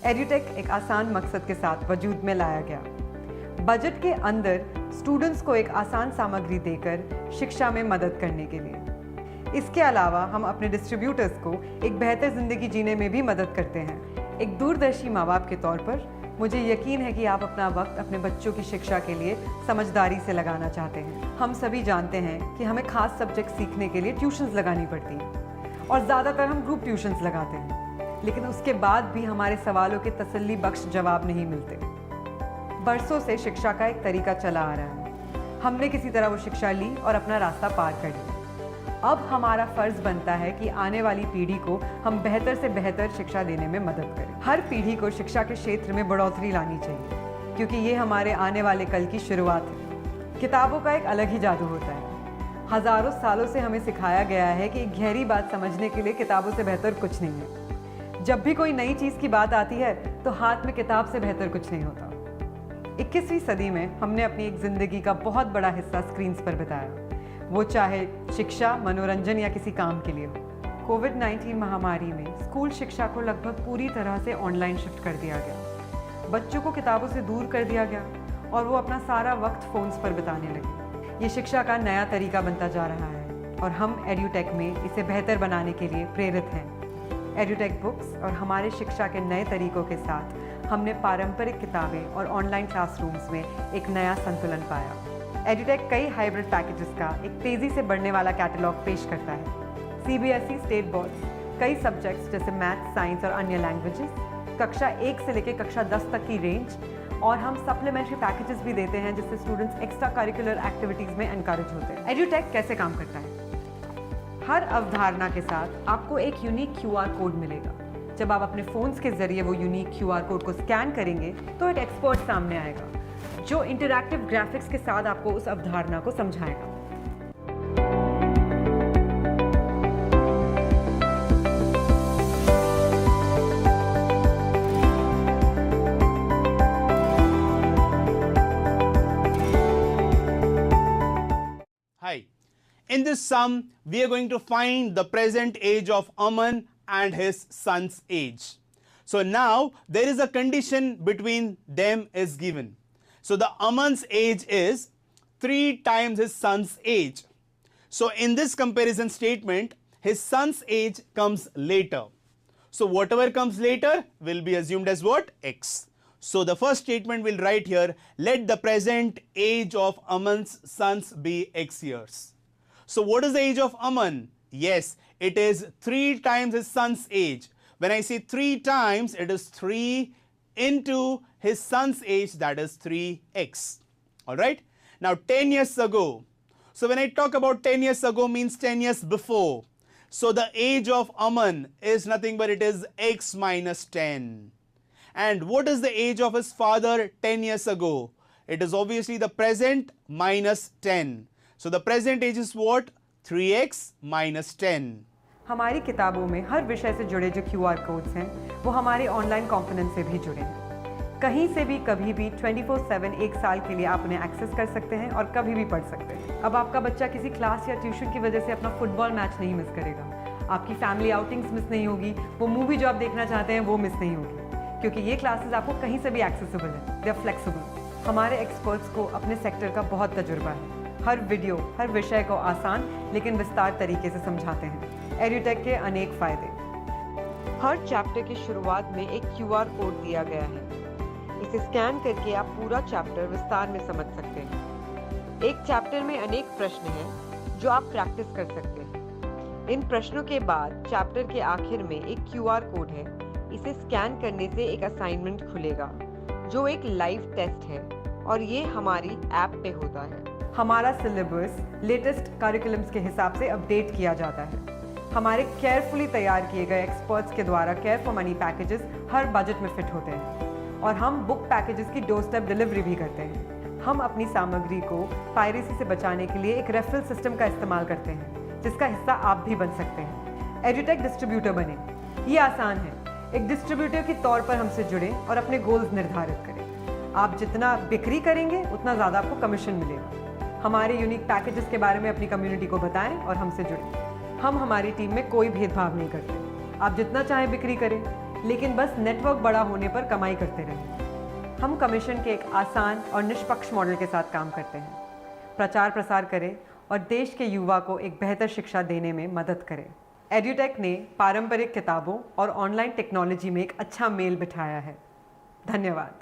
एड्यूटेक एक आसान मकसद के साथ वजूद में लाया गया। बजट के अंदर स्टूडेंट्स को एक आसान सामग्री देकर शिक्षा में मदद करने के लिए। इसके अलावा हम अपने डिस्ट्रीब्यूटर्स को एक बेहतर ज़िंदगी जीने में भी मदद करते हैं। एक दूरदर्शी माँ बाप के तौर पर मुझे यकीन है कि आप अपना वक्त अपने बच्चों की शिक्षा के लिए समझदारी से लगाना चाहते हैं। हम सभी जानते हैं कि हमें खास सब्जेक्ट सीखने के लिए ट्यूशन्स लगानी पड़ती हैं और ज़्यादातर हम ग्रुप ट्यूशन्स लगाते हैं, लेकिन उसके बाद भी हमारे सवालों के तसल्ली बख्श जवाब नहीं मिलते। बरसों से शिक्षा का एक तरीका चला आ रहा है। हमने किसी तरह वो शिक्षा ली और अपना रास्ता पार कर लिया। अब हमारा फर्ज बनता है कि आने वाली पीढ़ी को हम बेहतर से बेहतर शिक्षा देने में मदद करें। हर पीढ़ी को शिक्षा के क्षेत्र में बढ़ोतरी लानी चाहिए, क्योंकि ये हमारे आने वाले कल की शुरुआत है। किताबों का एक अलग ही जादू होता है। हजारों सालों से हमें सिखाया गया है कि एक गहरी बात समझने के लिए किताबों से बेहतर कुछ नहीं है। जब भी कोई नई चीज़ की बात आती है तो हाथ में किताब से बेहतर कुछ नहीं होता। 21वीं सदी में हमने अपनी एक ज़िंदगी का बहुत बड़ा हिस्सा स्क्रीन्स पर बिताया, वो चाहे शिक्षा, मनोरंजन या किसी काम के लिए हो। कोविड-19 महामारी में स्कूल शिक्षा को लगभग पूरी तरह से ऑनलाइन शिफ्ट कर दिया गया। बच्चों को किताबों से दूर कर दिया गया और वो अपना सारा वक्त फ़ोन्स पर बिताने लगे। ये शिक्षा का नया तरीका बनता जा रहा है और हम एड्यूटेक में इसे बेहतर बनाने के लिए प्रेरित हैं। एड्यूटेक बुक्स और हमारे शिक्षा के नए तरीकों के साथ हमने पारंपरिक किताबें और ऑनलाइन क्लासरूम्स में एक नया संतुलन पाया। एड्यूटेक कई हाइब्रिड पैकेजेस का एक तेज़ी से बढ़ने वाला कैटलॉग पेश करता है। CBSE स्टेट बोर्ड्स, कई सब्जेक्ट्स जैसे मैथ, साइंस और अन्य लैंग्वेजेस, कक्षा 1 से लेकर कक्षा 10 तक की रेंज, और हम सप्लीमेंट्री पैकेजेस भी देते हैं जिससे स्टूडेंट्स एक्स्ट्रा करिकुलर एक्टिविटीज़ में एनकरेज होते हैं। एड्यूटेक कैसे काम करता है? हर अवधारणा के साथ आपको एक यूनिक QR कोड मिलेगा। जब आप अपने फ़ोन्स के ज़रिए वो यूनिक QR कोड को स्कैन करेंगे तो एक एक्सपर्ट सामने आएगा जो इंटरैक्टिव ग्राफिक्स के साथ आपको उस अवधारणा को समझाएगा। Hi. In this sum, we are going to find the present age of Aman and his son's age. So now there is a condition between them is given. So the Aman's age is 3 times his son's age. So in this comparison statement, his son's age comes later. So whatever comes later will be assumed as what? X. So the first statement will write here, let the present age of Aman's sons be X years. So what is the age of Aman? Yes, it is 3 times his son's age. When I say 3 times, it is 3 into his son's age, that is 3x. Alright. Now 10 years ago. So when I talk about 10 years ago means 10 years before. So the age of Aman is nothing but it is x minus 10. And what is the age of his father 10 years ago? It is obviously the present minus 10. So the present age is what? 3x minus 10. हमारी किताबों में हर विषय से जुड़े जो QR codes हैं वो हमारे ऑनलाइन कंपोनेंट से भी जुड़े हैं। कहीं से भी कभी भी 24/7 एक साल के लिए आप उन्हें एक्सेस कर सकते हैं और कभी भी पढ़ सकते हैं। अब आपका बच्चा किसी क्लास या ट्यूशन की वजह से अपना फुटबॉल मैच नहीं मिस करेगा, आपकी फैमिली आउटिंग्स मिस नहीं होगी, वो मूवी जो आप देखना चाहते हैं वो मिस नहीं होगी, क्योंकि ये क्लासेस आपको कहीं से भी एक्सेसिबल है। They are flexible. हमारे एक्सपर्ट्स को अपने सेक्टर का बहुत तजुर्बा है। हर वीडियो, हर विषय को आसान लेकिन विस्तार तरीके से समझाते हैं। एड्यूटेक के अनेक फ़ायदे। हर चैप्टर की शुरुआत में एक QR कोड दिया गया है। इसे स्कैन करके आप पूरा चैप्टर विस्तार में समझ सकते हैं। एक चैप्टर में अनेक प्रश्न हैं जो आप प्रैक्टिस कर सकते हैं। इन प्रश्नों के बाद चैप्टर के आखिर में एक QR कोड है। इसे स्कैन करने से एक असाइनमेंट खुलेगा जो एक लाइव टेस्ट है और ये हमारी ऐप पे होता है। हमारा सिलेबस लेटेस्ट करिकुलम्स के हिसाब से अपडेट किया जाता है। हमारे केयरफुली तैयार किए गए एक्सपर्ट्स के द्वारा care for money packages her budget में फिट होते हैं और हम बुक पैकेजेस की डोर स्टेप डिलीवरी भी करते हैं। हम अपनी सामग्री को पायरेसी से बचाने के लिए एक रेफरल सिस्टम का इस्तेमाल करते हैं जिसका हिस्सा आप भी बन सकते हैं। एड्यूटेक डिस्ट्रीब्यूटर बने। ये आसान है। एक डिस्ट्रीब्यूटर के तौर पर हमसे जुड़ें और अपने गोल्स निर्धारित करें। आप जितना बिक्री करेंगे उतना ज़्यादा आपको कमीशन मिलेगा। हमारे यूनिक पैकेजेस के बारे में अपनी कम्युनिटी को बताएं और हमसे जुड़ें। हम हमारी टीम में कोई भेदभाव नहीं करते। आप जितना चाहें बिक्री करें, लेकिन बस नेटवर्क बड़ा होने पर कमाई करते रहें। हम कमीशन के एक आसान और निष्पक्ष मॉडल के साथ काम करते हैं। प्रचार प्रसार करें और देश के युवा को एक बेहतर शिक्षा देने में मदद करें। एड्यूटेक ने पारंपरिक किताबों और ऑनलाइन टेक्नोलॉजी में एक अच्छा मेल बिठाया है। धन्यवाद।